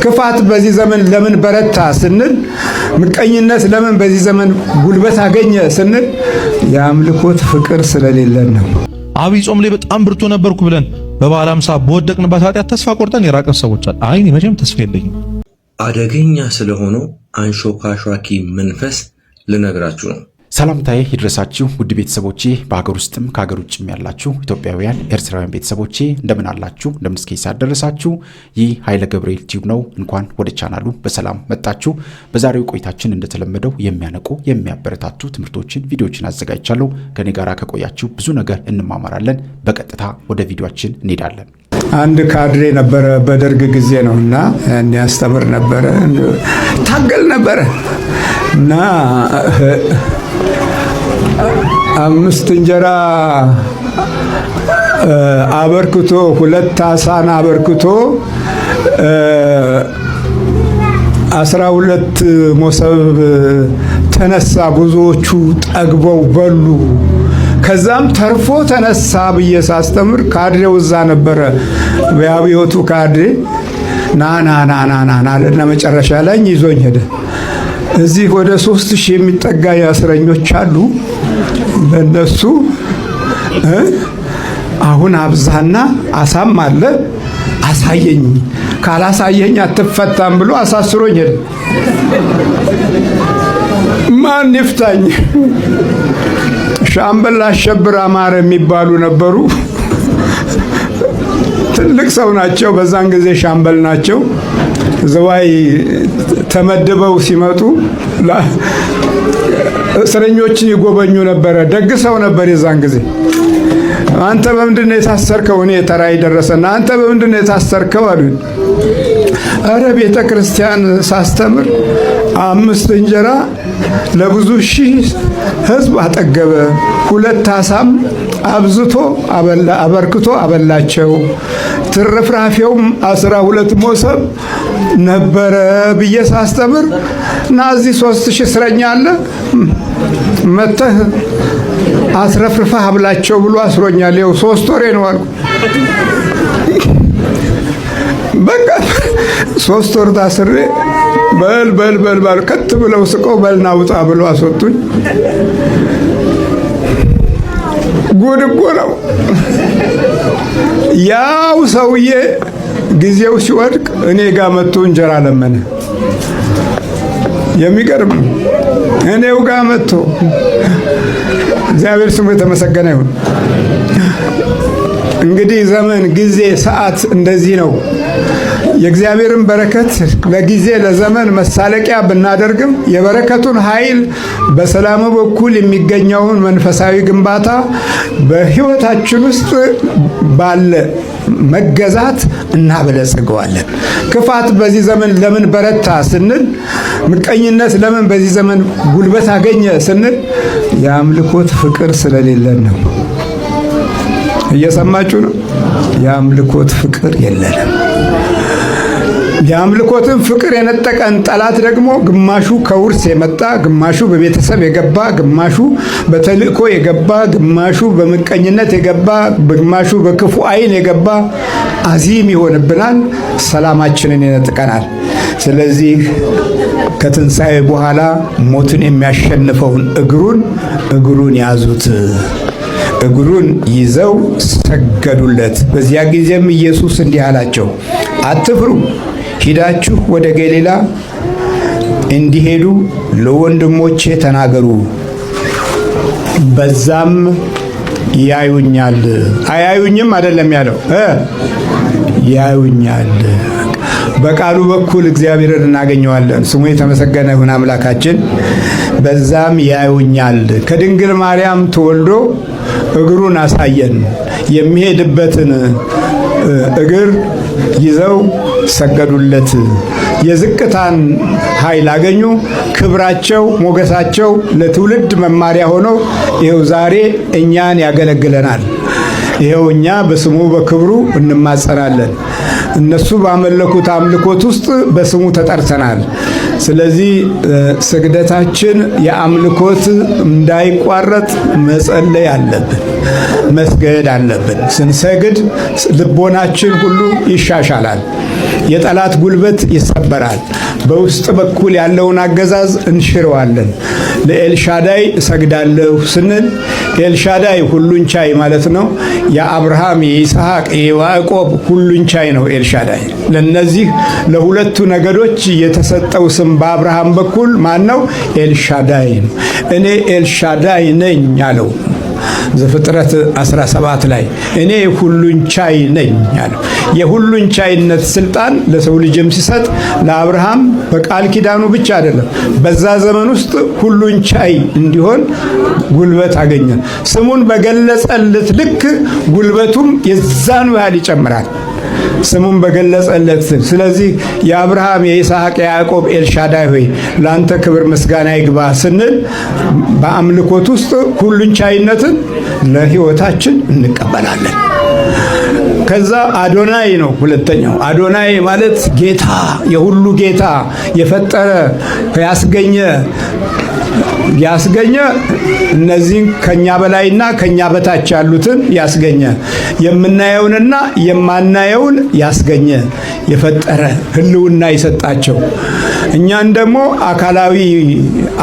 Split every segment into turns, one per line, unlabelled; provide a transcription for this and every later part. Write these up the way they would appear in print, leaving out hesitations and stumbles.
ክፋት በዚህ ዘመን ለምን በረታ ስንል፣ ምቀኝነት ለምን በዚህ ዘመን ጉልበት አገኘ ስንል የአምልኮት ፍቅር ስለሌለን ነው።
አብይ ጾም ላይ በጣም ብርቱ ነበርኩ ብለን በበዓለ ሃምሳ በወደቅንበት ኃጢአት ተስፋ ቆርጠን የራቀን ሰዎች አለ። አይ እኔ መቼም ተስፋ የለኝም።
አደገኛ ስለሆነው አንሾካሿኪ መንፈስ ልነግራችሁ ነው።
ሰላምታዬ ይድረሳችሁ ውድ ቤተሰቦቼ፣ በሀገር ውስጥም ከሀገር ውጭም ያላችሁ ኢትዮጵያውያን ኤርትራውያን ቤተሰቦቼ እንደምን አላችሁ? እንደምን እስከ ደረሳችሁ? ይህ ኃይለ ገብርኤል ቲዩብ ነው። እንኳን ወደ ቻናሉ በሰላም መጣችሁ። በዛሬው ቆይታችን እንደተለመደው የሚያነቁ የሚያበረታቱ ትምህርቶችን፣ ቪዲዮዎችን አዘጋጅቻለሁ። ከኔ ጋራ ከቆያችሁ ብዙ ነገር እንማማራለን። በቀጥታ ወደ ቪዲዮአችን እንሄዳለን።
አንድ ካድሬ ነበረ፣ በደርግ ጊዜ ነውና ያስተምር ነበረ፣ ታገል ነበረ እና 5 እንጀራ አበርክቶ 2 ዓሣን አበርክቶ 12 መሶብ ተነሳ። ብዙዎቹ ጠግበው በሉ። ከዛም ተርፎ ተነሳ ብዬ ሳስተምር ካድሬው እዛ ነበረ። በአብዮቱ ካድሬ ና አለና መጨረሻ ላይ ይዞኝ ሄደ። እዚህ ወደ 3000 የሚጠጋ እስረኞች አሉ። በእነሱ አሁን አብዛና አሳም አለ አሳየኝ፣ ካላሳየኝ አትፈታም ብሎ አሳስሮኝ ሄደ። ማን ይፍታኝ? ሻምበል አሸብር አማረ የሚባሉ ነበሩ። ትልቅ ሰው ናቸው። በዛን ጊዜ ሻምበል ናቸው። ዘዋይ ተመድበው ሲመጡ እስረኞችን ይጎበኙ ነበረ። ደግ ሰው ነበር። የዛን ጊዜ አንተ በምንድነው የታሰርከው? እኔ ተራይ ደረሰና አንተ በምንድነው የታሰርከው አሉኝ። አረ ቤተ ክርስቲያን ሳስተምር 5 እንጀራ ለብዙ ሺህ ሕዝብ አጠገበ፣ 2 ዓሣም አብዝቶ አበርክቶ አበላቸው፣ ትርፍራፊውም 12 መሶብ ነበረ ብዬ ሳስተምር እና እዚህ 3000 እስረኛ አለ መተህ አስረፍርፈህ አብላቸው ብሎ አስሮኛል። ይኸው 3 ወሬ ነው አልኩ። በቃ 3 ወር ታስሬ በል ከት ብለው ስቀው በልና ውጣ ብሎ አስወጡኝ። ጉድ እኮ ነው። ያው ሰውዬ ጊዜው ሲወድቅ እኔ ጋር መጥቶ እንጀራ ለመነ። የሚቀርብ እኔው ጋር መጥቶ፣ እግዚአብሔር ስሙ የተመሰገነ ይሁን። እንግዲህ ዘመን፣ ጊዜ፣ ሰዓት እንደዚህ ነው። የእግዚአብሔርን በረከት ለጊዜ ለዘመን መሳለቂያ ብናደርግም የበረከቱን ኃይል በሰላሙ በኩል የሚገኘውን መንፈሳዊ ግንባታ በሕይወታችን ውስጥ ባለ መገዛት እናበለጽገዋለን። ክፋት በዚህ ዘመን ለምን በረታ ስንል፣ ምቀኝነት ለምን በዚህ ዘመን ጉልበት አገኘ ስንል የአምልኮት ፍቅር ስለሌለን ነው። እየሰማችሁ ነው? የአምልኮት ፍቅር የለንም። የአምልኮትን ፍቅር የነጠቀን ጠላት ደግሞ ግማሹ ከውርስ የመጣ፣ ግማሹ በቤተሰብ የገባ፣ ግማሹ በተልእኮ የገባ፣ ግማሹ በምቀኝነት የገባ፣ ግማሹ በክፉ ዓይን የገባ አዚም ይሆንብናል። ሰላማችንን ይነጥቀናል። ስለዚህ ከትንሣኤ በኋላ ሞትን የሚያሸንፈውን እግሩን ያዙት። እግሩን ይዘው ሰገዱለት። በዚያ ጊዜም ኢየሱስ እንዲህ አላቸው፣ አትፍሩ፣ ሂዳችሁ ወደ ገሊላ እንዲሄዱ ለወንድሞቼ ተናገሩ፣ በዛም ያዩኛል። አያዩኝም አይደለም ያለው፣ ያዩኛል። በቃሉ በኩል እግዚአብሔርን እናገኘዋለን። ስሙ የተመሰገነ ይሁን አምላካችን። በዛም ያዩኛል። ከድንግል ማርያም ተወልዶ እግሩን አሳየን። የሚሄድበትን እግር ይዘው ሰገዱለት። የዝቅታን ኃይል አገኙ። ክብራቸው፣ ሞገሳቸው ለትውልድ መማሪያ ሆኖ ይኸው ዛሬ እኛን ያገለግለናል። ይኸው እኛ በስሙ በክብሩ እንማጸናለን። እነሱ ባመለኩት አምልኮት ውስጥ በስሙ ተጠርተናል። ስለዚህ ስግደታችን የአምልኮት እንዳይቋረጥ መጸለይ አለብን፣ መስገድ አለብን። ስንሰግድ ልቦናችን ሁሉ ይሻሻላል። የጠላት ጉልበት ይሰበራል። በውስጥ በኩል ያለውን አገዛዝ እንሽረዋለን። ለኤልሻዳይ እሰግዳለሁ ስንል ኤልሻዳይ ሁሉን ቻይ ማለት ነው። የአብርሃም፣ የይስሐቅ፣ የያዕቆብ ሁሉን ቻይ ነው ኤልሻዳይ። ለነዚህ ለሁለቱ ነገዶች የተሰጠው ስም በአብርሃም በኩል ማን ነው? ኤልሻዳይ ነው። እኔ ኤልሻዳይ ነኝ አለው ዘፍጥረት 17 ላይ እኔ ሁሉን ቻይ ነኝ አለው። የሁሉን ቻይነት ስልጣን ለሰው ልጅም ሲሰጥ ለአብርሃም በቃል ኪዳኑ ብቻ አይደለም፣ በዛ ዘመን ውስጥ ሁሉን ቻይ እንዲሆን ጉልበት አገኘ። ስሙን በገለጸለት ልክ ጉልበቱም የዛኑ ያህል ይጨምራል። ስሙን በገለጸለት። ስለዚህ የአብርሃም፣ የይስሐቅ፣ የያዕቆብ ኤልሻዳይ ሆይ ላንተ ክብር ምስጋና ይግባ ስንል በአምልኮት ውስጥ ሁሉን ቻይነትን ለሕይወታችን እንቀበላለን። ከዛ አዶናይ ነው ሁለተኛው። አዶናይ ማለት ጌታ፣ የሁሉ ጌታ፣ የፈጠረ ያስገኘ እነዚህን ከኛ በላይና ከኛ በታች ያሉትን ያስገኘ፣ የምናየውንና የማናየውን ያስገኘ፣ የፈጠረ ህልውና የሰጣቸው፣ እኛን ደግሞ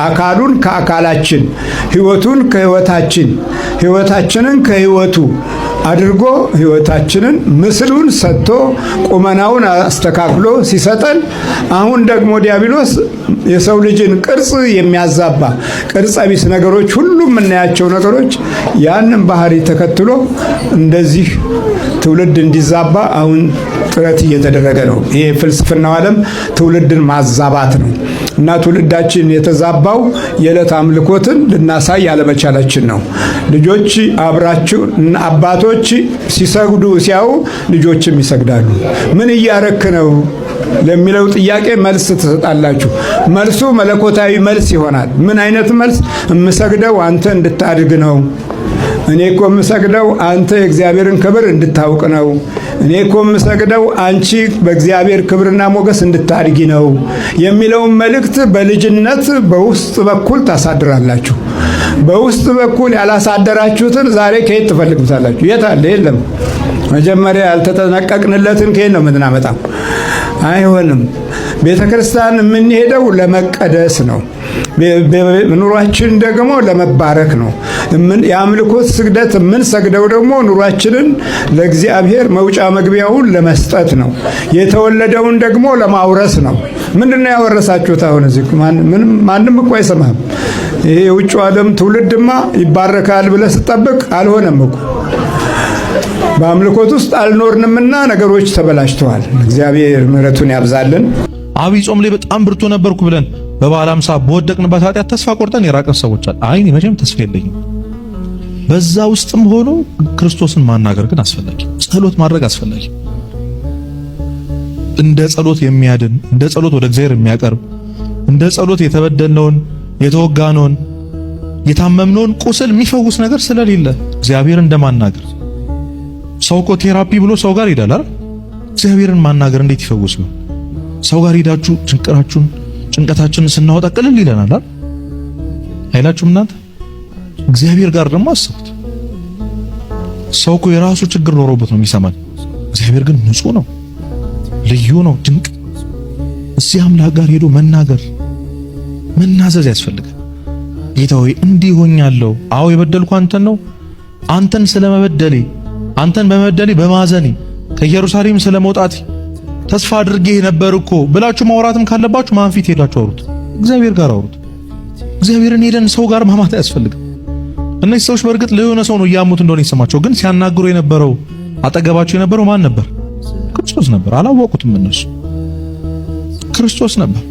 አካሉን ከአካላችን፣ ህይወቱን ከህይወታችን፣ ህይወታችንን ከህይወቱ አድርጎ ህይወታችንን ምስሉን ሰጥቶ ቁመናውን አስተካክሎ ሲሰጠን፣ አሁን ደግሞ ዲያብሎስ የሰው ልጅን ቅርጽ የሚያዛባ ቅርጸ ቢስ ነገሮች ሁሉ የምናያቸው ነገሮች ያንን ባህሪ ተከትሎ እንደዚህ ትውልድ እንዲዛባ አሁን ጥረት እየተደረገ ነው። ይሄ ፍልስፍናው ዓለም ትውልድን ማዛባት ነው እና ትውልዳችን የተዛባው የዕለት አምልኮትን ልናሳይ ያለመቻላችን ነው። ልጆች አብራችሁ አባቶች ሲሰግዱ ሲያዩ ልጆችም ይሰግዳሉ። ምን እያረክ ነው ለሚለው ጥያቄ መልስ ትሰጣላችሁ። መልሱ መለኮታዊ መልስ ይሆናል። ምን አይነት መልስ? እምሰግደው አንተ እንድታድግ ነው። እኔ እኮ የምሰግደው አንተ የእግዚአብሔርን ክብር እንድታውቅ ነው። እኔ እኮ የምሰግደው አንቺ በእግዚአብሔር ክብርና ሞገስ እንድታድጊ ነው የሚለውን መልእክት በልጅነት በውስጥ በኩል ታሳድራላችሁ። በውስጥ በኩል ያላሳደራችሁትን ዛሬ ከየት ትፈልጉታላችሁ? የት አለ? የለም። መጀመሪያ ያልተጠነቀቅንለትን ከየት ነው የምናመጣው? አይሆንም። ቤተ ክርስቲያን የምንሄደው ለመቀደስ ነው። ኑሯችን ደግሞ ለመባረክ ነው። የአምልኮት ስግደት የምንሰግደው ደግሞ ኑሯችንን ለእግዚአብሔር መውጫ መግቢያውን ለመስጠት ነው። የተወለደውን ደግሞ ለማውረስ ነው። ምንድነው ያወረሳችሁት? አሁን እዚህ ማንም እኮ አይሰማም። ይሄ የውጭው ዓለም ትውልድማ ይባረካል ብለህ ስጠብቅ አልሆነም እኮ። በአምልኮት ውስጥ አልኖርንምና ነገሮች ተበላሽተዋል። እግዚአብሔር ምሕረቱን ያብዛልን።
አብይ ጾም ላይ በጣም ብርቱ ነበርኩ ብለን በበዓለ ሃምሳ በወደቅንበት ኃጢአት ተስፋ ቆርጠን የራቀን ሰዎች አለ። አይ እኔ መቼም ተስፋ የለኝም። በዛ ውስጥም ሆኖ ክርስቶስን ማናገር ግን አስፈላጊ፣ ጸሎት ማድረግ አስፈላጊ። እንደ ጸሎት የሚያድን፣ እንደ ጸሎት ወደ እግዚአብሔር የሚያቀርብ፣ እንደ ጸሎት የተበደልነውን፣ የተወጋነውን፣ የታመምነውን ቁስል የሚፈውስ ነገር ስለሌለ እግዚአብሔር እንደማናገር ሰው እኮ ቴራፒ ብሎ ሰው ጋር ይሄዳል አይደል? እግዚአብሔርን ማናገር እንዴት ይፈውስ ነው? ሰው ጋር ሄዳችሁ ጭንቀታችንን ስናወጣ ቅልል ይለናል አይደል? አይላችሁም እናንተ? እግዚአብሔር ጋር ደግሞ አስቡት። ሰው እኮ የራሱ ችግር ኖሮበት ነው የሚሰማን። እግዚአብሔር ግን ንጹህ ነው፣ ልዩ ነው፣ ድንቅ። እዚህ አምላክ ጋር ሄዶ መናዘዝ ያስፈልጋል። ጌታ ሆይ እንዲህ ሆኛለሁ። አዎ የበደልኩ አንተን ነው። አንተን ስለመበደሌ፣ አንተን በመበደሌ በማዘኔ፣ ከኢየሩሳሌም ስለመውጣቴ ተስፋ አድርጌ ነበር እኮ ብላችሁ ማውራትም ካለባችሁ ማን ፊት ሄዳችሁ አውሩት? እግዚአብሔር ጋር አውሩት። እግዚአብሔርን ሄደን ሰው ጋር ማማት አያስፈልግም። እነዚህ ሰዎች በእርግጥ ለሆነ ሰው ነው እያሙት እንደሆነ ይሰማቸው፣ ግን ሲያናግሩ የነበረው አጠገባቸው የነበረው ማን ነበር? ክርስቶስ ነበር። አላወቁትም እነሱ። ክርስቶስ ነበር።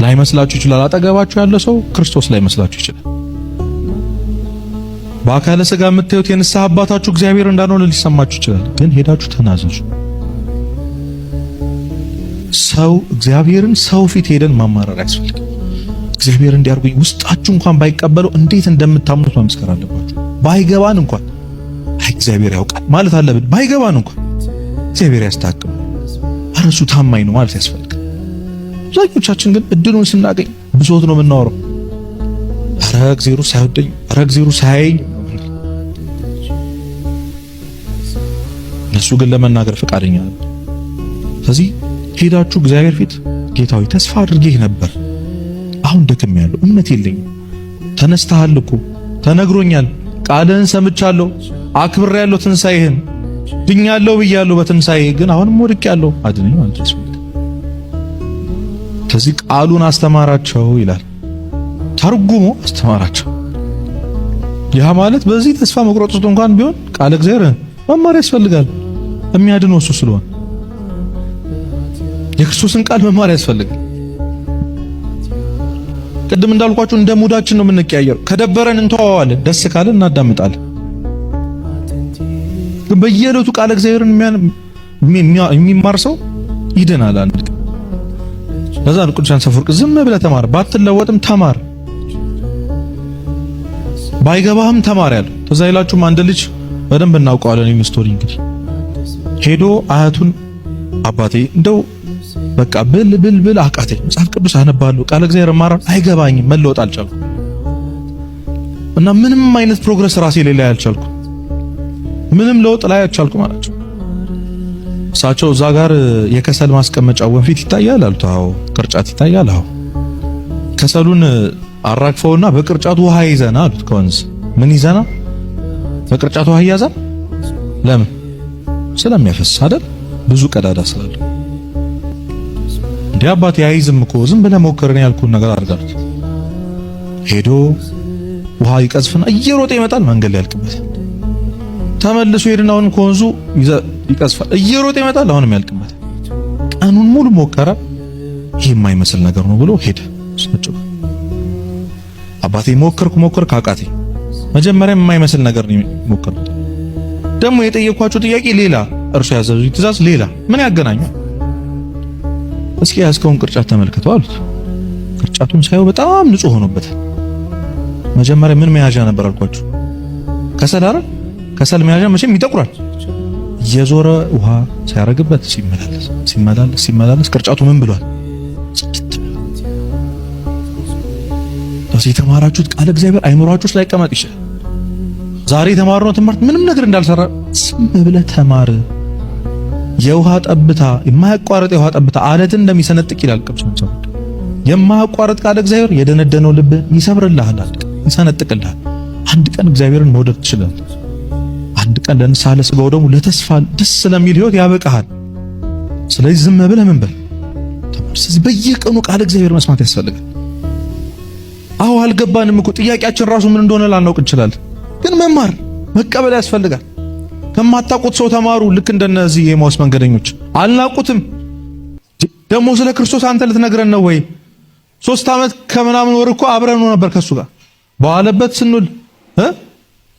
ላይመስላችሁ ይችላል። አጠገባችሁ ያለ ሰው ክርስቶስ ላይመስላችሁ ይችላል። በአካለ ሥጋ የምታዩት የንስሐ አባታችሁ እግዚአብሔር እንዳልሆነ ሊሰማችሁ ይችላል። ግን ሄዳችሁ ተናዘዙ። ሰው እግዚአብሔርን ሰው ፊት ሄደን ማማረር አያስፈልግም። እግዚአብሔር እንዲያርጉኝ ውስጣችሁ እንኳን ባይቀበለው እንዴት እንደምታምኑት መመስከር አለባችሁ። ባይገባን እንኳን አይ እግዚአብሔር ያውቃል ማለት አለብን። ባይገባን እንኳን እግዚአብሔር ያስታክም፣ እርሱ ታማኝ ነው ማለት ያስፈልጋል። አብዛኞቻችን ግን እድሉን ስናገኝ ብሶት ነው የምናወራው። ኧረ እግዚአብሔር ሳይወደኝ፣ ኧረ እግዚአብሔር ሳያየኝ። እነሱ ግን ለመናገር ፈቃደኛ ነበር። ስለዚህ ሄዳችሁ እግዚአብሔር ፊት ጌታዊ ተስፋ አድርጌ ነበር፣ አሁን ደክሜያለሁ፣ እምነት የለኝም። ተነስተሃል እኮ ተነግሮኛል፣ ቃልህን ሰምቻለሁ፣ አክብሬያለሁ፣ ትንሣኤህን ድኛለሁ ብያለሁ፣ በትንሣኤ ግን አሁንም ወድቄያለሁ፣ አድነኝ ማለት ነው። ከዚህ ቃሉን አስተማራቸው ይላል፣ ተርጉሞ አስተማራቸው። ያ ማለት በዚህ ተስፋ መቁረጥ ውስጥ እንኳን ቢሆን ቃል እግዚአብሔር መማር ያስፈልጋል። የሚያድነው እሱ ስለሆነ የክርስቶስን ቃል መማር ያስፈልጋል። ቅድም እንዳልኳችሁ እንደ ሙዳችን ነው የምንቀያየረው። ከደበረን እንተዋዋለን፣ ደስ ካለን እናዳምጣለን። ግን በየዕለቱ ቃል እግዚአብሔርን የሚማር ሰው ይድናል አንድ ቀን። ለዛ ነው ቅዱስ ዮሐንስ አፈወርቅ ዝም ብለህ ተማር፣ ባትለወጥም ተማር፣ ባይገባህም ተማር ያለው። ተዛ ይላችሁም አንድ ልጅ በደንብ እናውቀዋለን። ይህን ስቶሪ እንግዲህ ሄዶ አያቱን አባቴ እንደው በቃ ብል አቃተኝ፣ መጽሐፍ ቅዱስ አነባለሁ፣ ቃል እግዚአብሔር ማራር አይገባኝም፣ መለወጥ አልቻልኩም እና ምንም አይነት ፕሮግረስ ራሴ ላይ አልቻልኩም፣ ምንም ለውጥ ላይ አልቻልኩም አላቸው። እሳቸው እዛ ጋር የከሰል ማስቀመጫ ወንፊት ይታያል አሉት። አዎ። ቅርጫት ይታያል? አዎ። ከሰሉን አራግፈውና በቅርጫቱ ውሃ ይዘና አሉት። ከወንዝ ምን ይዘና? በቅርጫቱ ውሃ ይያዛል። ለምን? ስለሚያፈስ አይደል? ብዙ ቀዳዳ ስላለ። እንዴ አባቴ አይዝም እኮ ዝም ብለህ ሞክር ነው ያልኩህን ነገር አድርጋሉት። ሄዶ ውሃ ይቀዝፍና እየሮጠ ይመጣል፣ መንገድ ላይ ያልቅበት። ተመልሶ ሄድና አሁንም ከወንዙ ይቀዝፋል፣ እየሮጠ ይመጣል፣ አሁንም ያልቅበት። ቀኑን ሙሉ ሞከረ፣ ይሄ የማይመስል ነገር ነው ብሎ ሄደ። ሰጭው አባቴ ሞከርኩ አቃተኝ። መጀመሪያ የማይመስል ነገር ነው ሞከርኩት። ደግሞ የጠየኳቸው ጥያቄ ሌላ፣ እርሱ ያዘዙኝ ትእዛዝ ሌላ። ምን ያገናኛል? እስኪ ያስከውን ቅርጫት ተመልከተው አሉት። ቅርጫቱን ሳይው በጣም ንጹህ ሆኖበታል። መጀመሪያ ምን መያዣ ነበር አልኳችሁ? ከሰል አይደል? ከሰል መያዣ መቼም ይጠቁራል። እየዞረ ውሃ ሲያረግበት ሲመላለስ ቅርጫቱ ምን ብሏል? ስለዚህ የተማራችሁት ቃል እግዚአብሔር አይምሯችሁ ውስጥ ላይቀመጥ ይችላል። ዛሬ የተማርነው ትምህርት ምንም ነገር እንዳልሰራ ዝም ብለህ ተማር። የውሃ ጠብታ፣ የማያቋርጥ የውሃ ጠብታ አለትን እንደሚሰነጥቅ ይላል ቅዱስ። የማያቋርጥ ቃል እግዚአብሔር የደነደነው ልብ ይሰብርልሃል፣ ይሰነጥቅልሃል። አንድ ቀን እግዚአብሔርን መውደድ ትችላለህ። አንድ ቀን ለንስሐ ለሥጋው ደግሞ ለተስፋ ደስ ስለሚል ሕይወት ያበቃሃል። ስለዚህ ዝም ብለህ ምን በል ተማር። ስለዚህ በየቀኑ ቃል እግዚአብሔር መስማት ያስፈልጋል። አዎ አልገባንም እኮ ጥያቄያችን ራሱ ምን እንደሆነ ላናውቅ እንችላለን። ግን መማር መቀበል ያስፈልጋል። ከማታውቁት ሰው ተማሩ። ልክ እንደነዚህ የኤማሁስ መንገደኞች አልናቁትም። ደግሞ ስለ ክርስቶስ አንተ ልትነግረን ነው ወይ? 3 ዓመት ከምናምን ወር እኮ አብረን ነበር ከሱ ጋር። በዋለበት ስንውል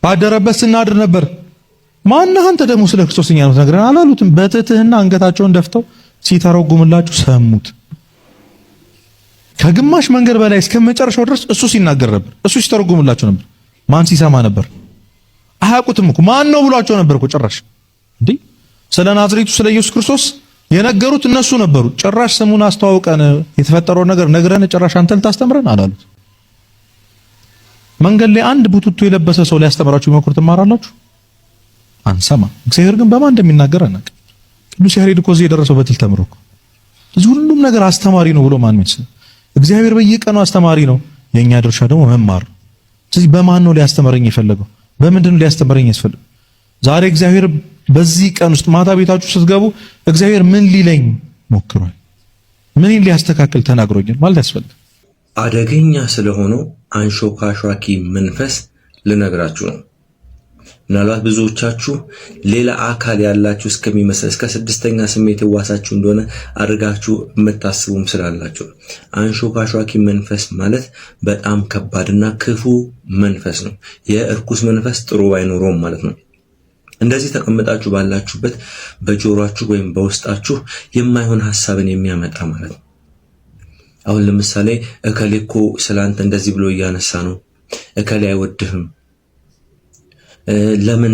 ባደረበት ስናድር ነበር። ማነህ አንተ ደግሞ ስለ ክርስቶስ እኛ ነው ትነግረን አላሉትም። በትህትና አንገታቸውን ደፍተው ሲተረጉምላችሁ ሰሙት። ከግማሽ መንገድ በላይ እስከ መጨረሻው ድረስ እሱ ሲናገር ነበር፣ እሱ ሲተረጉምላቸው ነበር። ማን ሲሰማ ነበር? አያውቁትም እኮ ማን ነው ብሏቸው ነበር እኮ ጭራሽ። እንዴ ስለ ናዝሬቱ ስለ ኢየሱስ ክርስቶስ የነገሩት እነሱ ነበሩ። ጭራሽ ስሙን አስተዋውቀን የተፈጠረው ነገር ነግረን ጭራሽ አንተ ልታስተምረን አላሉት። መንገድ ላይ አንድ ቡቱቱ የለበሰ ሰው ሊያስተምራችሁ ይሞክር ትማራላችሁ? አንሰማ። እግዚአብሔር ግን በማን እንደሚናገር አናውቅም። ቅዱስ ያሬድ እኮ እዚህ የደረሰው በትል ተምሮ እኮ እዚህ ሁሉም ነገር አስተማሪ ነው ብሎ ማን ይመስል? እግዚአብሔር በየቀኑ አስተማሪ ነው። የኛ ድርሻ ደግሞ መማር ነው። ስለዚህ በማን ነው ሊያስተምረኝ የፈለገው? በምንድን ነው ሊያስተምረኝ ያስፈልገው? ዛሬ እግዚአብሔር በዚህ ቀን ውስጥ ማታ ቤታችሁ ስትገቡ እግዚአብሔር ምን ሊለኝ ሞክሯል፣ ምን ሊያስተካክል ተናግሮኛል ማለት ያስፈልጋል።
አደገኛ ስለሆነው አንሾካሿኪ መንፈስ ልነግራችሁ ነው። ምናልባት ብዙዎቻችሁ ሌላ አካል ያላችሁ እስከሚመስል እስከ 6ኛ ስሜት ህዋሳችሁ እንደሆነ አድርጋችሁ የምታስቡም ስላላችሁ አንሾካሿኪ መንፈስ ማለት በጣም ከባድና ክፉ መንፈስ ነው። የእርኩስ መንፈስ ጥሩ አይኖረውም ማለት ነው። እንደዚህ ተቀምጣችሁ ባላችሁበት በጆሮአችሁ ወይም በውስጣችሁ የማይሆን ሐሳብን የሚያመጣ ማለት ነው። አሁን ለምሳሌ እከሌ እኮ ስላንተ እንደዚህ ብሎ እያነሳ ነው፣ እከሌ አይወድህም፣ ለምን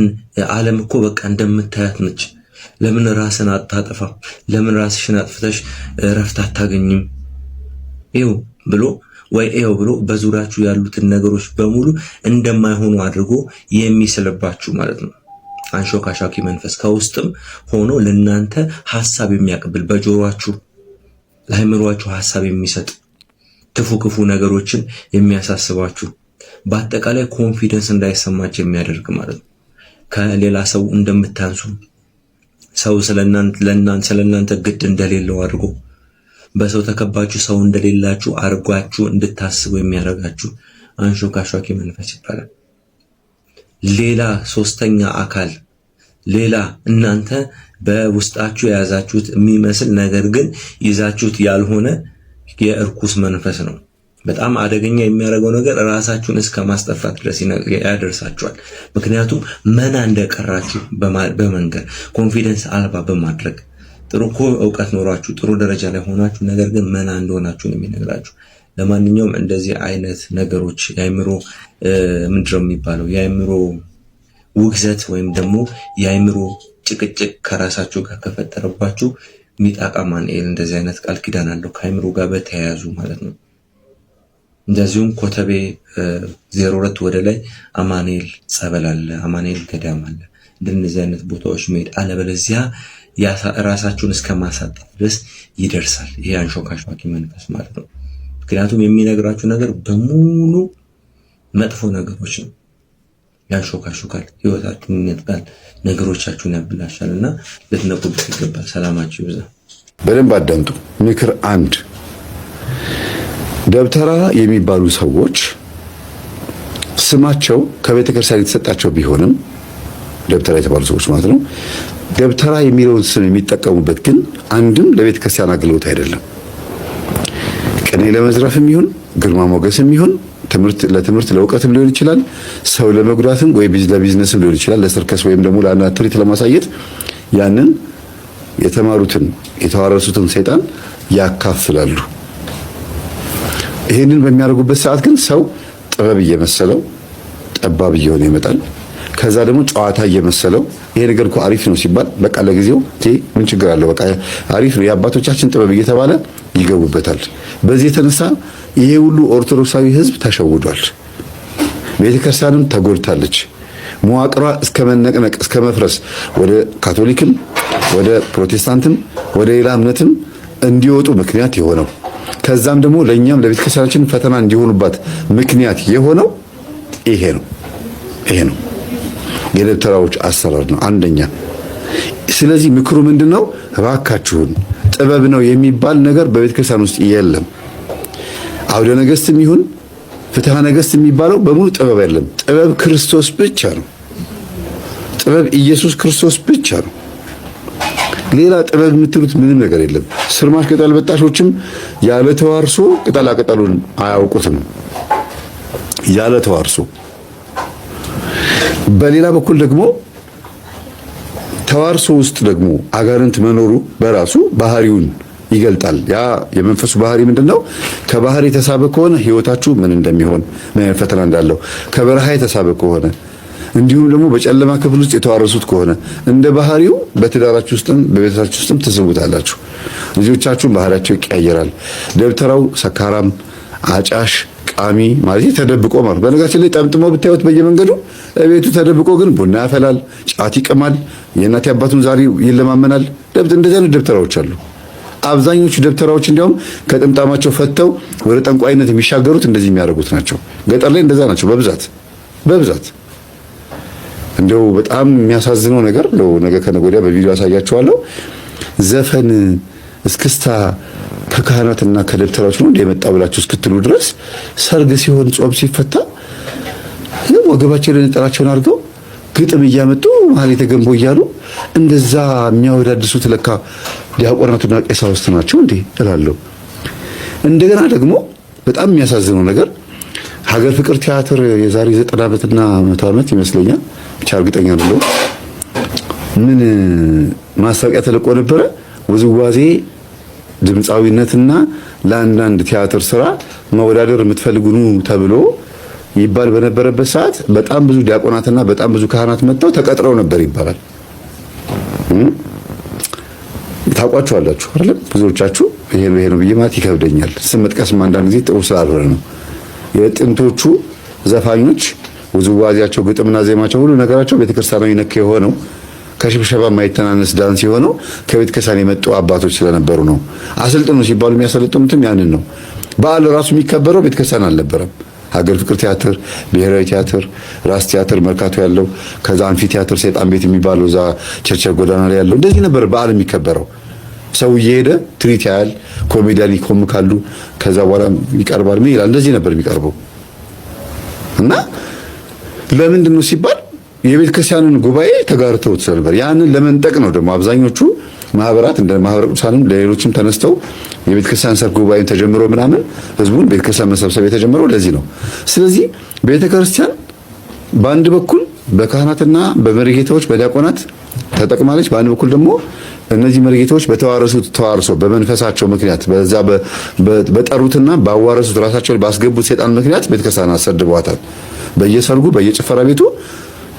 ዓለም እኮ በቃ እንደምታያት ነች፣ ለምን ራስን አታጠፋ፣ ለምን ራስሽን አጥፍተሽ ረፍት አታገኝም፣ ይኸው ብሎ ወይ ይኸው ብሎ በዙሪያችሁ ያሉትን ነገሮች በሙሉ እንደማይሆኑ አድርጎ የሚስልባችሁ ማለት ነው። አንሾካሿኪ መንፈስ ከውስጥም ሆኖ ለናንተ ሐሳብ የሚያቀብል በጆሮአችሁ ለአእምሯችሁ ሐሳብ የሚሰጥ ክፉ ነገሮችን የሚያሳስባችሁ በአጠቃላይ ኮንፊደንስ እንዳይሰማችሁ የሚያደርግ ማለት ነው። ከሌላ ሰው እንደምታንሱ ሰው ስለናንተ ግድ እንደሌለው አድርጎ በሰው ተከባችሁ ሰው እንደሌላችሁ አርጓችሁ እንድታስቡ የሚያደርጋችሁ አንሾካሾኪ መንፈስ ይባላል። ሌላ ሶስተኛ አካል ሌላ እናንተ በውስጣችሁ የያዛችሁት የሚመስል ነገር ግን ይዛችሁት ያልሆነ የእርኩስ መንፈስ ነው። በጣም አደገኛ የሚያደርገው ነገር ራሳችሁን እስከ ማስጠፋት ድረስ ያደርሳችኋል። ምክንያቱም መና እንደቀራችሁ በመንገር ኮንፊደንስ አልባ በማድረግ ጥሩ እኮ ዕውቀት ኖሯችሁ ጥሩ ደረጃ ላይ ሆናችሁ ነገር ግን መና እንደሆናችሁ ነው የሚነግራችሁ። ለማንኛውም እንደዚህ አይነት ነገሮች የአእምሮ ምንድነው የሚባለው የአእምሮ ውግዘት ወይም ደግሞ የአእምሮ ጭቅጭቅ ከራሳችሁ ጋር ከፈጠረባችሁ ሚጣቃ ማንኤል እንደዚህ አይነት ቃል ኪዳን አለው ከአእምሮ ጋር በተያያዙ ማለት ነው። እንደዚሁም ኮተቤ 02 ወደ ላይ አማኑኤል ጸበል አለ፣ አማኑኤል ገዳም አለ። እንደነዚህ አይነት ቦታዎች መሄድ አለበለዚያ ራሳችሁን እስከ ማሳጣት ድረስ ይደርሳል። ይሄ አንሾካሾኪ መንፈስ ማለት ነው። ምክንያቱም የሚነግራችሁ ነገር በሙሉ መጥፎ ነገሮች ነው። ያንሾካሾካል፣ ህይወታችሁን ይነጥቃል፣ ነገሮቻችሁን ያብላሻልና ልትነቁበት ይገባል። ሰላማችሁ ይብዛ።
በደንብ አዳምጡ። ምክር 1 ደብተራ የሚባሉ ሰዎች ስማቸው ከቤተ ክርስቲያን የተሰጣቸው ቢሆንም ደብተራ የተባሉ ሰዎች ማለት ነው። ደብተራ የሚለውን ስም የሚጠቀሙበት ግን አንድም ለቤተ ክርስቲያን አገልግሎት አይደለም። ቅኔ ለመዝረፍም ይሁን ግርማ ሞገስም ይሁን ለትምህርት ለእውቀትም ሊሆን ይችላል። ሰው ለመጉዳትም ወይ ለቢዝነስም ሊሆን ይችላል። ለሰርከስ ወይም ደግሞ ለአንድ ትርኢት ለማሳየት ያንን የተማሩትን የተዋረሱትን ሰይጣን ያካፍላሉ። ይሄንን በሚያደርጉበት ሰዓት ግን ሰው ጥበብ እየመሰለው ጠባብ እየሆነ ይመጣል። ከዛ ደግሞ ጨዋታ እየመሰለው ይሄ ነገር እኮ አሪፍ ነው ሲባል በቃ ለጊዜው ምን ችግር አለው በቃ አሪፍ ነው የአባቶቻችን ጥበብ እየተባለ ይገቡበታል። በዚህ የተነሳ ይሄ ሁሉ ኦርቶዶክሳዊ ሕዝብ ተሸውዷል። ቤተክርስቲያንም ተጎድታለች። መዋቅሯ እስከ መነቅነቅ እስከ መፍረስ ወደ ካቶሊክም ወደ ፕሮቴስታንትም ወደ ሌላ እምነትም እንዲወጡ ምክንያት የሆነው ከዛም ደግሞ ለኛም ለቤተክርስቲያናችን ፈተና እንዲሆኑባት ምክንያት የሆነው ይሄ ነው የደብተራዎች አሰራር ነው አንደኛ። ስለዚህ ምክሩ ምንድነው? እባካችሁን ጥበብ ነው የሚባል ነገር በቤተክርስቲያን ውስጥ የለም። አውደ ነገሥትም ይሁን ፍትሐ ነገሥት የሚባለው በሙሉ ጥበብ አይደለም። ጥበብ ክርስቶስ ብቻ ነው። ጥበብ ኢየሱስ ክርስቶስ ብቻ ነው። ሌላ ጥበብ የምትሉት ምንም ነገር የለም። ስርማሽ ቅጠል በጣሾችም ያለ ተዋርሶ ቅጠላ ቅጠሉን አያውቁትም። ያለ ተዋርሶ በሌላ በኩል ደግሞ ተዋርሶ ውስጥ ደግሞ አጋንንት መኖሩ በራሱ ባህሪውን ይገልጣል። ያ የመንፈሱ ባህሪ ምንድነው? ከባህሪ የተሳበ ከሆነ ህይወታችሁ ምን እንደሚሆን ምን ፈተና እንዳለው፣ ከበረሃ የተሳበ ከሆነ እንዲሁም ደግሞ በጨለማ ክፍል ውስጥ የተዋረሱት ከሆነ እንደ ባህሪው በትዳራችሁ ውስጥም በቤታችሁ ውስጥም ትስቡታላችሁ። ልጆቻችሁም ባህሪያቸው ይቀያየራል። ደብተራው ሰካራም፣ አጫሽ፣ ቃሚ ማለት ተደብቆ ማለት በነገራችን ላይ ጠምጥሞ ብታዩት በየመንገዱ ቤቱ ተደብቆ ግን ቡና ያፈላል፣ ጫት ይቅማል፣ የእናት አባቱን ዛሬ ይለማመናል። እንደዚህ አይነት ደብተራዎች አሉ። አብዛኞቹ ደብተራዎች እንዲያውም ከጥምጣማቸው ፈተው ወደ ጠንቋይነት የሚሻገሩት እንደዚህ የሚያደርጉት ናቸው። ገጠር ላይ እንደዛ ናቸው በብዛት። እንደው በጣም የሚያሳዝነው ነገር ነው። ነገ ከነገ ወዲያ በቪዲዮ አሳያችኋለሁ። ዘፈን እስክስታ ከካህናትና ከደብተራዎች ነው እንደመጣ ብላችሁ እስክትሉ ድረስ ሰርግ ሲሆን ጾም ሲፈታ ወገባቸው ላይ ነጠላቸውን አድርገው ግጥም እያመጡ መሀል የተገንቦ እያሉ እንደዛ የሚያወዳድሱት ለካ ዲያቆናቱና ቀሳውስት ናቸው እንዴ እላለሁ። እንደገና ደግሞ በጣም የሚያሳዝነው ነገር ሀገር ፍቅር ቲያትር የዛሬ 90 ዓመትና 100 ዓመት ይመስለኛል ብቻ እርግጠኛ አይደለሁም ምን ማስታወቂያ ተለቆ ነበረ። ውዝዋዜ ድምፃዊነትና ለአንዳንድ ቲያትር ስራ መወዳደር የምትፈልጉኑ ተብሎ ይባል በነበረበት ሰዓት በጣም ብዙ ዲያቆናትና በጣም ብዙ ካህናት መጥተው ተቀጥረው ነበር ይባላል። ታውቋቸዋላችሁ አይደል? ብዙዎቻችሁ ይሄ ነው ብዬ ማለት ይከብደኛል። ስም መጥቀስም አንዳንድ ጊዜ ጥሩ ስላልሆነ ነው። የጥንቶቹ ዘፋኞች ውዝዋዜያቸው፣ ግጥምና ዜማቸው ሁሉ ነገራቸው ቤተክርስቲያናዊ ነክ የሆነው ከሽብሸባ የማይተናነስ ዳንስ የሆነው ከቤተ ክርስቲያን የመጡ አባቶች ስለነበሩ ነው። አሰልጥኑ ሲባሉ የሚያሰለጥኑትም ያንን ነው። በዓል ራሱ የሚከበረው ቤተ ክርስቲያን አልነበረም። ሀገር ፍቅር ቲያትር፣ ብሔራዊ ቲያትር፣ ራስ ቲያትር መርካቶ ያለው፣ ከዛ አንፊ ቲያትር ሰይጣን ቤት የሚባለው እዛ ቸርቸር ጎዳና ላይ ያለው፣ እንደዚህ ነበር በዓል የሚከበረው። ሰው እየሄደ ትርኢት ያያል፣ ኮሜዲያን ይኮምካሉ፣ ከዛ በኋላ ይቀርባል። ምን ይላል? እንደዚህ ነበር የሚቀርበው። እና ለምንድን ነው ሲባል የቤተ ክርስቲያንን ጉባኤ ተጋርተውት ነበር። ያንን ለመንጠቅ ነው ደግሞ አብዛኞቹ ማህበራት እንደ ማህበረ ቅዱሳንም ለሌሎችም ተነስተው የቤተ ክርስቲያን ሰርክ ጉባኤን ተጀምሮ ምናምን ህዝቡን ቤተ ክርስቲያን መሰብሰብ የተጀመረው ለዚህ ነው። ስለዚህ ቤተ ክርስቲያን በአንድ በኩል በካህናትና በመሪጌታዎች በዲያቆናት ተጠቅማለች። በአንድ በኩል ደግሞ እነዚህ መሪጌታዎች ተዋርሰው በመንፈሳቸው ምክንያት በዛ በጠሩትና ባዋረሱት ራሳቸውን ባስገቡት ሰይጣን ምክንያት ቤተ ክርስቲያን አሰድቧታል። በየሰርጉ በየጭፈራ ቤቱ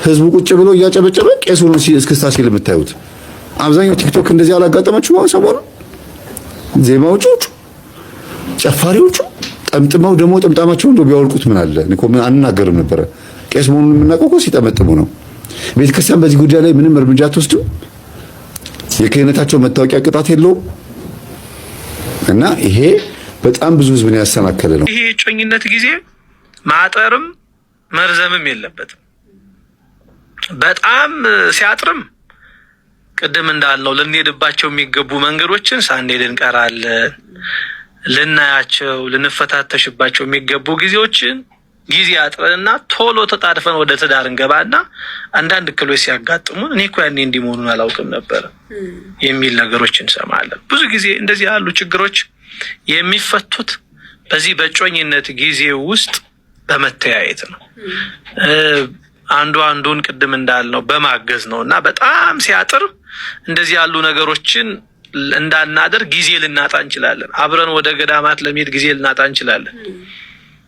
ህዝቡ ቁጭ ብሎ እያጨበጨበ ቄሱን እስክስታ ሲል የምታዩት አብዛኛው ቲክቶክ እንደዚህ አላጋጠማችሁ? ሰሞኑን ዜማዎቹ ጨፋሪዎቹ ጠምጥመው ደግሞ ጥምጣማቸውን እንደው ቢያወልቁት ምን አለ? እኔ እኮ ምን አንናገርም ነበረ። ቄስ መሆኑን የምናውቀው እኮ ሲጠመጥሙ ነው። ቤተክርስቲያን በዚህ ጉዳይ ላይ ምንም እርምጃ አትወስድም። የክህነታቸው መታወቂያ ቅጣት የለውም። እና ይሄ በጣም ብዙ ህዝብን ያሰናከለ ነው።
ይሄ የጮኝነት ጊዜ ማጠርም መርዘምም የለበትም። በጣም ሲያጥርም ቅድም እንዳልነው ልንሄድባቸው የሚገቡ መንገዶችን ሳንሄድ እንቀራለን። ልናያቸው ልንፈታተሽባቸው የሚገቡ ጊዜዎችን ጊዜ አጥረንና ቶሎ ተጣድፈን ወደ ትዳር እንገባና አንዳንድ እክሎች ሲያጋጥሙን እኔ እኮ ያኔ እንዲህ መሆኑን አላውቅም ነበር የሚል ነገሮች እንሰማለን። ብዙ ጊዜ እንደዚህ ያሉ ችግሮች የሚፈቱት በዚህ በጮኝነት ጊዜ ውስጥ በመተያየት ነው። አንዱ አንዱን ቅድም እንዳልነው በማገዝ ነው። እና በጣም ሲያጥር እንደዚህ ያሉ ነገሮችን እንዳናደርግ ጊዜ ልናጣ እንችላለን። አብረን ወደ ገዳማት ለመሄድ ጊዜ ልናጣ እንችላለን።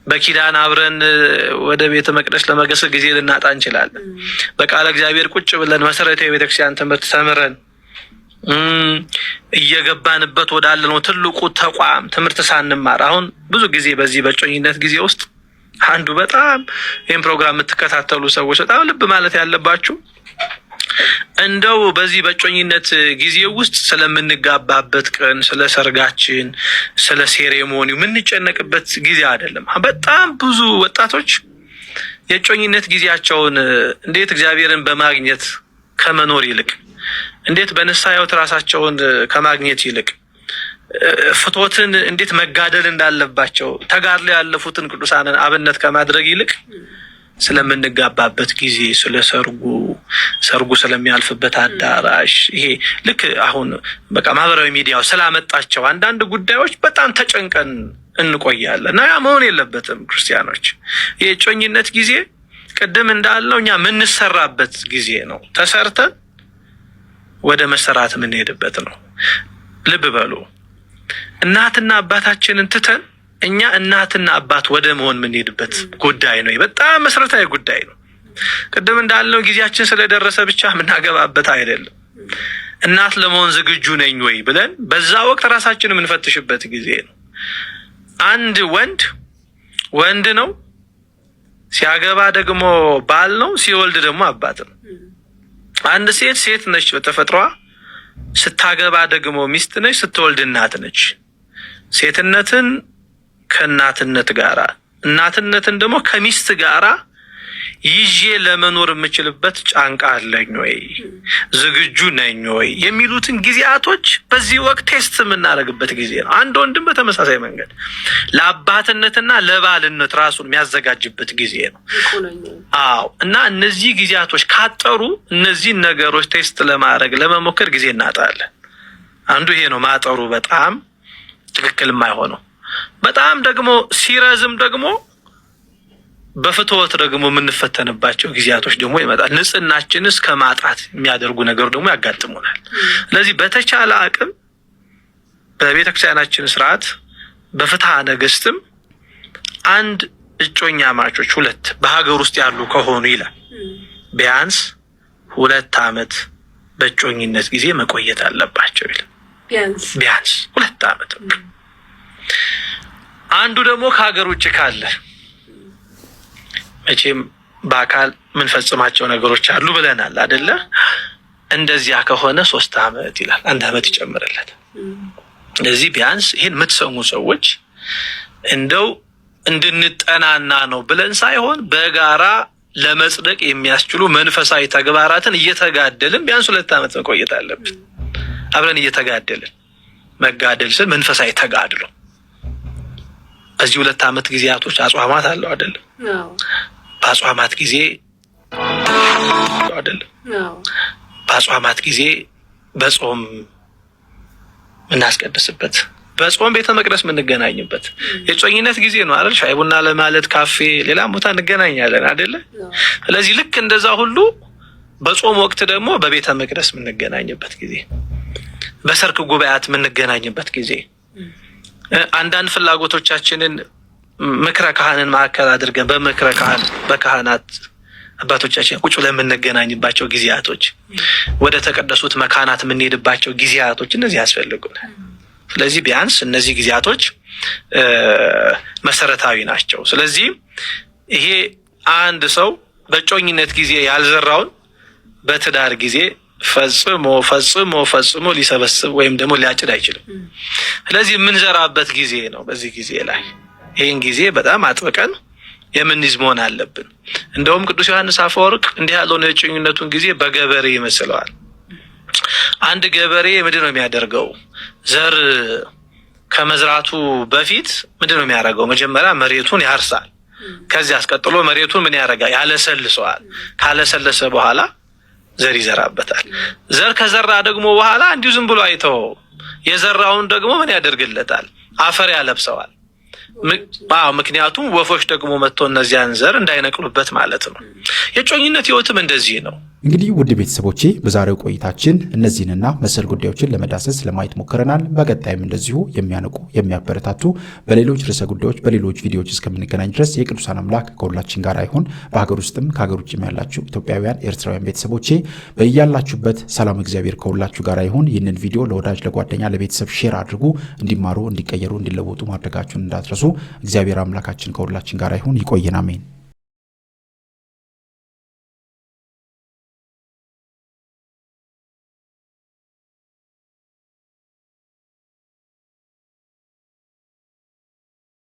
በኪዳን አብረን ወደ ቤተ መቅደስ ለመገሰ ጊዜ ልናጣ እንችላለን። በቃለ እግዚአብሔር ቁጭ ብለን መሰረታዊ የቤተክርስቲያን ትምህርት ተምረን እየገባንበት ወዳለነው ትልቁ ተቋም ትምህርት ሳንማር አሁን ብዙ ጊዜ በዚህ በጮኝነት ጊዜ ውስጥ አንዱ በጣም ይህን ፕሮግራም የምትከታተሉ ሰዎች በጣም ልብ ማለት ያለባችሁ እንደው በዚህ በጮኝነት ጊዜ ውስጥ ስለምንጋባበት ቀን፣ ስለ ሰርጋችን፣ ስለ ሴሬሞኒው የምንጨነቅበት ጊዜ አይደለም። በጣም ብዙ ወጣቶች የጮኝነት ጊዜያቸውን እንዴት እግዚአብሔርን በማግኘት ከመኖር ይልቅ እንዴት በንስሐ ሕይወት ራሳቸውን ከማግኘት ይልቅ ፍቶትን እንዴት መጋደል እንዳለባቸው ተጋድለው ያለፉትን ቅዱሳንን አብነት ከማድረግ ይልቅ ስለምንጋባበት ጊዜ፣ ስለ ሰርጉ ስለሚያልፍበት አዳራሽ ይሄ ልክ አሁን በቃ ማህበራዊ ሚዲያው ስላመጣቸው አንዳንድ ጉዳዮች በጣም ተጨንቀን እንቆያለን። እና ያ መሆን የለበትም። ክርስቲያኖች የጮኝነት ጊዜ ቅድም እንዳልነው እኛ የምንሰራበት ጊዜ ነው። ተሰርተን ወደ መሰራት የምንሄድበት ነው። ልብ በሉ። እናትና አባታችንን ትተን እኛ እናትና አባት ወደ መሆን የምንሄድበት ጉዳይ ነው። በጣም መሰረታዊ ጉዳይ ነው። ቅድም እንዳልነው ጊዜያችን ስለደረሰ ብቻ የምናገባበት አይደለም። እናት ለመሆን ዝግጁ ነኝ ወይ ብለን በዛ ወቅት ራሳችንን የምንፈትሽበት ጊዜ ነው። አንድ ወንድ ነው፣ ሲያገባ ደግሞ ባል ነው፣ ሲወልድ ደግሞ አባት ነው። አንድ ሴት ነች በተፈጥሯ፣ ስታገባ ደግሞ ሚስት ነች፣ ስትወልድ እናት ነች። ሴትነትን ከእናትነት ጋራ እናትነትን ደግሞ ከሚስት ጋራ ይዤ ለመኖር የምችልበት ጫንቃ አለኝ ወይ፣ ዝግጁ ነኝ ወይ የሚሉትን ጊዜያቶች በዚህ ወቅት ቴስት የምናደርግበት ጊዜ ነው። አንድ ወንድም በተመሳሳይ መንገድ ለአባትነትና ለባልነት ራሱን የሚያዘጋጅበት ጊዜ ነው። አዎ። እና እነዚህ ጊዜያቶች ካጠሩ እነዚህን ነገሮች ቴስት ለማድረግ ለመሞከር ጊዜ እናጣለን። አንዱ ይሄ ነው ማጠሩ በጣም ትክክል የማይሆነው። በጣም ደግሞ ሲረዝም ደግሞ በፍትወት ደግሞ የምንፈተንባቸው ጊዜያቶች ደግሞ ይመጣል። ንጽህናችንስ ከማጣት የሚያደርጉ ነገር ደግሞ ያጋጥሙናል። ስለዚህ በተቻለ አቅም በቤተክርስቲያናችን ስርዓት በፍትሐ ነገሥትም አንድ እጮኛ ማቾች ሁለት በሀገር ውስጥ ያሉ ከሆኑ ይላል ቢያንስ 2 ዓመት በእጮኝነት ጊዜ መቆየት አለባቸው ይላል። ቢያንስ 2 ዓመት። አንዱ ደግሞ ከሀገር ውጭ ካለ መቼም በአካል የምንፈጽማቸው ነገሮች አሉ ብለናል አይደለ? እንደዚያ ከሆነ 3 ዓመት ይላል፣ 1 ዓመት ይጨምርለት። ስለዚህ ቢያንስ ይሄን የምትሰሙ ሰዎች እንደው እንድንጠናና ነው ብለን ሳይሆን በጋራ ለመጽደቅ የሚያስችሉ መንፈሳዊ ተግባራትን እየተጋደልን ቢያንስ 2 ዓመት መቆየት አለብን። አብረን እየተጋደልን መጋደል ስል መንፈሳዊ ተጋድሎ በዚህ 2 ዓመት ጊዜያቶች አጽዋማት አለው አይደለም? በአጽዋማት ጊዜ አይደለም? በአጽዋማት ጊዜ በጾም እናስቀድስበት፣ በጾም ቤተ መቅደስ የምንገናኝበት የጮኝነት ጊዜ ነው አይደል? ሻይ ቡና ለማለት ካፌ፣ ሌላም ቦታ እንገናኛለን አይደለ? ስለዚህ ልክ እንደዛ ሁሉ በጾም ወቅት ደግሞ በቤተ መቅደስ የምንገናኝበት ጊዜ፣ በሰርክ ጉባኤያት የምንገናኝበት ጊዜ፣ አንዳንድ ፍላጎቶቻችንን ምክረ ካህንን ማዕከል አድርገን በምክረ ካህን በካህናት አባቶቻችን ቁጭ ብለን የምንገናኝባቸው ጊዜያቶች፣ ወደ ተቀደሱት መካናት የምንሄድባቸው ጊዜያቶች እነዚህ ያስፈልጉናል። ስለዚህ ቢያንስ እነዚህ ጊዜያቶች መሰረታዊ ናቸው። ስለዚህ ይሄ አንድ ሰው በጮኝነት ጊዜ ያልዘራውን በትዳር ጊዜ ፈጽሞ ሊሰበስብ ወይም ደግሞ ሊያጭድ አይችልም። ስለዚህ የምንዘራበት ጊዜ ነው። በዚህ ጊዜ ላይ ይህን ጊዜ በጣም አጥብቀን የምንይዝ መሆን አለብን። እንደውም ቅዱስ ዮሐንስ አፈወርቅ እንዲህ ያለውን የጮኝነቱን ጊዜ በገበሬ ይመስለዋል። አንድ ገበሬ ምንድን ነው የሚያደርገው? ዘር ከመዝራቱ በፊት ምንድን ነው የሚያደርገው? መጀመሪያ መሬቱን ያርሳል። ከዚህ አስቀጥሎ መሬቱን ምን ያደርጋል? ያለሰልሰዋል። ካለሰለሰ በኋላ ዘር ይዘራበታል። ዘር ከዘራ ደግሞ በኋላ እንዲሁ ዝም ብሎ አይተው የዘራውን ደግሞ ምን ያደርግለታል? አፈር ያለብሰዋል። ምክንያቱም ወፎች ደግሞ መጥቶ እነዚያን ዘር እንዳይነቅሉበት ማለት ነው። የጮኝነት ህይወትም እንደዚህ ነው።
እንግዲህ ውድ ቤተሰቦቼ በዛሬው ቆይታችን እነዚህንና መሰል ጉዳዮችን ለመዳሰስ ለማየት ሞክረናል። በቀጣይም እንደዚሁ የሚያነቁ የሚያበረታቱ በሌሎች ርዕሰ ጉዳዮች በሌሎች ቪዲዮዎች እስከምንገናኝ ድረስ የቅዱሳን አምላክ ከሁላችን ጋር ይሁን። በሀገር ውስጥም ከሀገር ውጭም ያላችሁ ኢትዮጵያውያን ኤርትራውያን ቤተሰቦቼ በእያላችሁበት ሰላም እግዚአብሔር ከሁላችሁ ጋር ይሁን። ይህንን ቪዲዮ ለወዳጅ ለጓደኛ ለቤተሰብ ሼር አድርጉ። እንዲማሩ እንዲቀየሩ እንዲለወጡ ማድረጋችሁን እንዳትረሱ። እግዚአብሔር አምላካችን ከሁላችን ጋር ይሁን። ይቆየን። አሜን።